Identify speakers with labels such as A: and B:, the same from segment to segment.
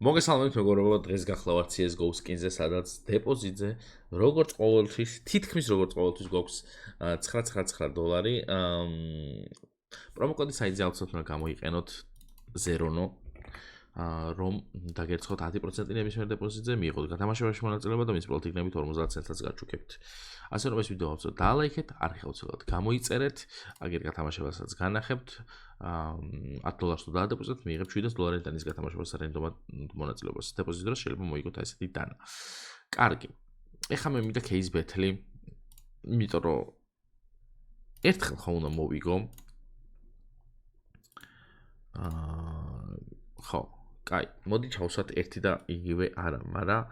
A: მოგესალმებით მეგობრებო, დღეს გახლავართ CS:GO skin-ზე, სადაც დეპოზიტზე როგორც ყოველთვის, თითქმის როგორც ყოველთვის გვაქვს $999. პრომოკოდი საიტზე აუცილებლად უნდა გამოიყენოთ ზერონო, რომ დაგერცხოთ 10% ნებისმიერ დეპოზიტზე, მიიღოთ გათამაშებაში მონაწილეობა და მის პროდუქტ იქნებით 50 ცენტს გაჩუქებთ. ასე რომ ეს ვიდეო ავწევთ, დალაიქეთ, არხევცილად გამოიწერეთ, აგერ გათამაშებასაც განახებთ. $10 თუ დაადეპოზიტეთ, მიიღებ $7 დანის გათამაშებას რენდომად მონაწილეობას. დეპოზიტ დროს შეიძლება მოიგოთ ესეთი დანა. კარგი. ეხლა მე მინდა case battle-ი, იმიტომ რომ ერთხელ ხომ უნდა მოვიგო. ხო, კაი, მოდი ჩავსვათ ერთი და იგივე არა, მაგრამ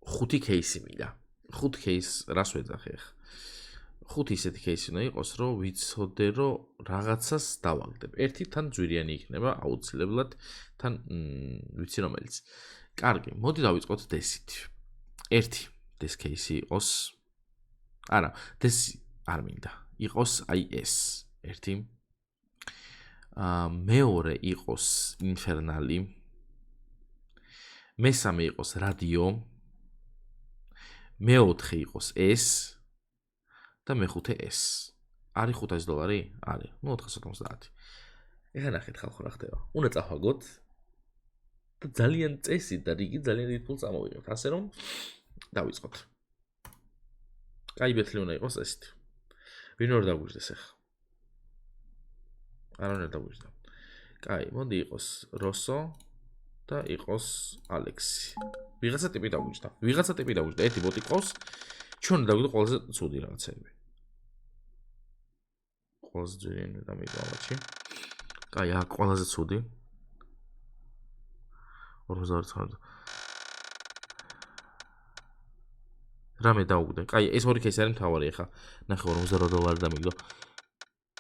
A: 5 case-ი მინდა. 5 case რას ვეძახი ახლა? 5 ისეთი кейსი უნდა იყოს, რომ ვიცოდე, რომ რაღაცას დავაგდებ. ერთი თან ძვირიანი იქნება, აუცილებლად თან ვიცი რომელიც. კარგი, მოდი დავიწყოთ დესით. ერთი დეს кейსი იყოს. არა, დესი არ მინდა. იყოს აი ეს. ერთი. მეორე იყოს ინფერნალი. მესამე იყოს რადიო. მეოთხე იყოს ეს. და მეხუთე ეს. არის $500? არის. ნუ 450. ეხლა ნახეთ ხალხო რა ხდება. უნდა წავაგოთ და ძალიან წესი და რიგი ძალიან დიდ ფულს ამოვიღებთ. ასე რომ დავიწყოთ. კაი ბეთლი უნდა იყოს ესეთი. ვინ ორ დაგვიждდეს ახლა? არანაირ დაგვიждდა. კაი, მოდი იყოს როსო და იყოს ალექსი. ვიღაცა ტიპი დაგვიждდა. ერთი ბოტი ყავს. ჩვენ დაგვიდგა ყველაზე ცუდი რაღაცები. ყველაზე ძვირიანი და მიდამაჩი. კაი, აქ ყველაზე ცუდი. 49. რამე დაუგდე. კაი, ეს ორი кейსი არის მთავარი ახლა. ნახე $50 დამიგდო.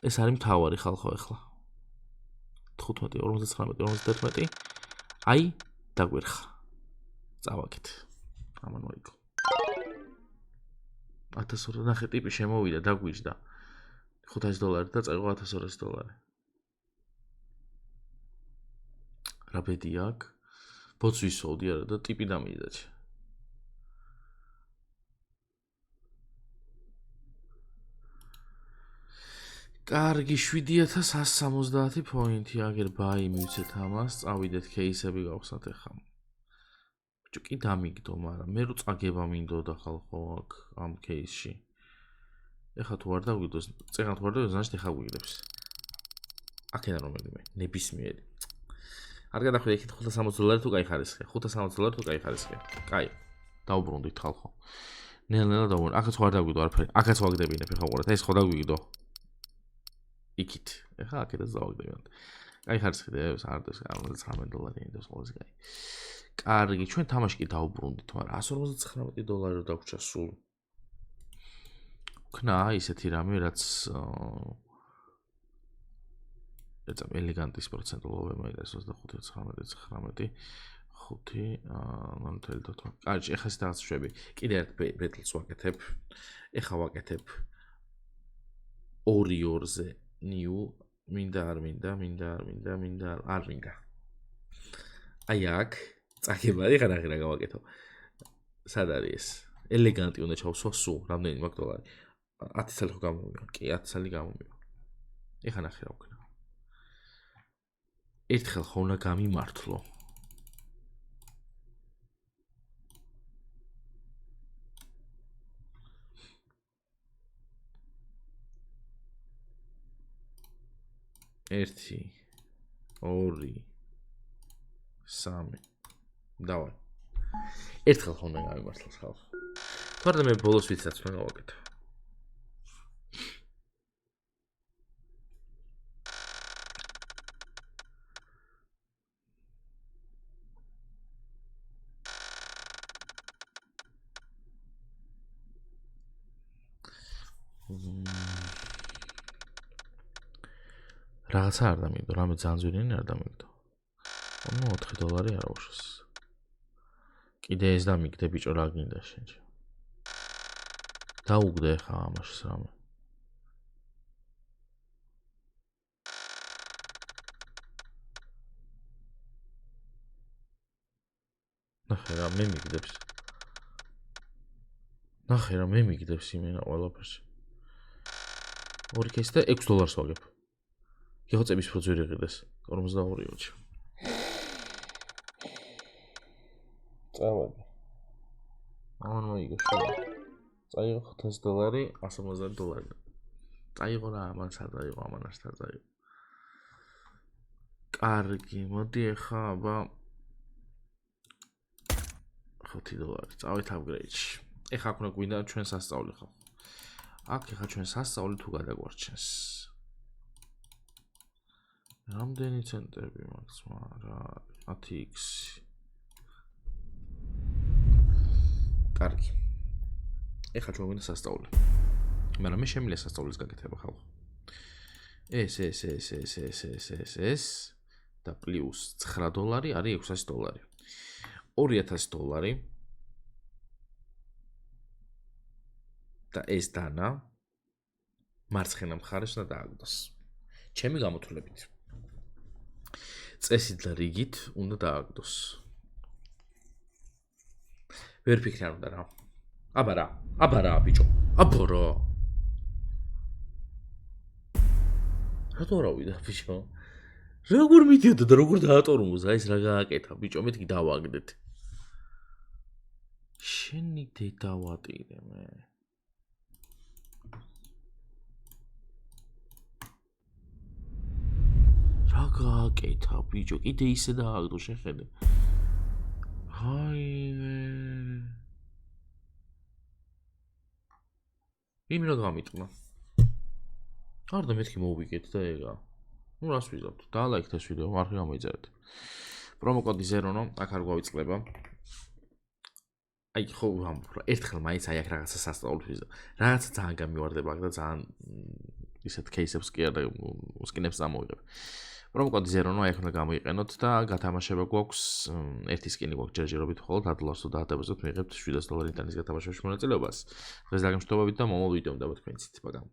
A: ეს არის მთავარი ხალხო ახლა. 15, 59, 51. აი, დაგვერხა. წავაგეთ. ამან მოიგო. $1000 ნახე ტიპი შემოვიდა, დაგვიждდა. $500 და წაიღო $1200. რა ბედი აქ? ბოც ვისვავდი არა და ტიპი დამიძაჩი. კარგი, 7170 პოინტი, აგერ ბაი მივცეთ ამას, წავიდეთ кейსები გავხსნათ ახლა. ბიჭო, კი დამიგდო, მაგრამ მე რო წაგება მინდოდა ხალხო აქ ამ кейსში. ეხლა თუ არ დაგვიგდოს, წეგან თუ არ დაგვიგდოს, значит ეხლა გვიგდებს. აქედან რომელიმე, ნებისმიერი. არ გადახვიდე იქით $560 თუ კაი ხარისხია, $560 თუ კაი ხარისხია. კაი, დაუბრუნდით ხალხო. ნელ-ნელა დაუბრუნდით. აქაც ხო არ დაგვიგდო არაფერი. აქაც ვაგდებინებ ეხლა უყურეთ, ეს ხო დაგვიგდო. იქით. ეხლა აქედაც დავაგდებინებ. კაი ხარისხია, ეს არ დევს, $19 ინდოს ყველაზე კაი. კარგი, ჩვენ თამაში კი დაუბრუნდით, მაგრამ $159 დაგვჭა სულ. ქნა ისეთი რამე, რაც ეცამ ელეგანტის პროცენტულობები მაგას 25, 19, 5, 0.5. კარგი, ეხლა ეს რაღაც შვები. კიდე ერთ ბეთლს ვაკეთებ. ეხლა ვაკეთებ 2-2-ზე ნიუ, მინდა არ მინდა. არ მინდა. აი აქ წაგება, ეხლა ნახე რა გავაკეთო. სად არის ეს? ელეგანტი უნდა ჩავსვა სულ, რამდენი მაქვს $? 10 წელი ხო გამომივა. კი, 10 წელი გამომივა. ეხლა ნახე რა ვქნა. ერთხელ ხო უნდა გამიმართლო. ერთი, ორი, სამი. დავარ. ერთხელ ხო უნდა გამიმართლოს ხალხო. თორე მე ბოლოს ვიცაც მე გავაკეთე. რაღაცა არ დამიგდო, რამე ძალიან ძვირიანი არ დამიგდო. ნუ $4 არ აუშვეს. კიდე ეს დამიგდე ბიჭო, რა გინდა შენ? დაუგდე ხა ამაშს რამე. ნახე რა მე მიგდებს. ნახე რა მე მიგდებს იმენა ყველაფერს. 2 кейსი და $6 ვაგებ. გეღწების რო ძვირი ღირდეს 42 ოჩი. წავედი. ამან მოიგო შოა. წაიღო $500, $150. წაიღო რა ამან სადაიღო ამანაც დაიღო. კარგი, მოდი ახლა აბა $5. წავით upgrade-ში. ეხლა აქ უნდა გვინდა ჩვენ სასწაული ხო? აქ ეხლა ჩვენ სასწაული თუ გადაგვარჩენს. რამდენი ცენტები მაქვს, რა 10x. კარგი. ეხლა ჩვენ გვინდა სასწაული. მაგრამ მე შემიძლია სასწაულის გაკეთება ხალხო. ეს და პლუს $9 არის $600. $2000 და ეს დანა მარცხენა მხარეს უნდა დააგდოს. ჩემი გამოთვლებით. წესით და რიგით უნდა დააგდოს. ვერ ფიქრი არ უნდა რა. აბა რა ბიჭო. აბა რა. რატო რა ვიდა ბიჭო? როგორ მიდიოდა და როგორ დაატორმუზა ეს რა გააკეთა ბიჭო მეთქი დავაგდეთ. შენი დედა ვატირე მე. რა გააკეთა ბიჭო კიდე ისე დააგდო შეხედე. ჰაიმე. იმი რა გამიტყმა. არ და მეთქი მოვიგეთ და ეგა. ნუ რას ვიზავთ? დაალაიქეთ ეს ვიდეო, არხი გამოიწერეთ. პრომოკოდი ზერონო, აქ არ გვავიწყდება. აი ხო ერთხელ მაინც აი აქ რაღაცა სასწაულს ვიზავ. რაღაცა ძალიან გამივარდება აქ და ძალიან ისეთ кейსებს კი არა სკინებს წამოვიღებ. პრომოკოდი ზერონო აი აქ უნდა გამოიყენოთ და გათამაშება გვაქვს ერთი სკინი გვაქვს ჯერჯერობით მხოლოდ $10 თუ დაატებოსოთ მიიღებთ $700 ინტერნეტის გათამაშებაში მონაწილეობას. დღეს დაგემშვიდობებით და მომავალ ვიდეომდე თქვენიცით. ბაგამ.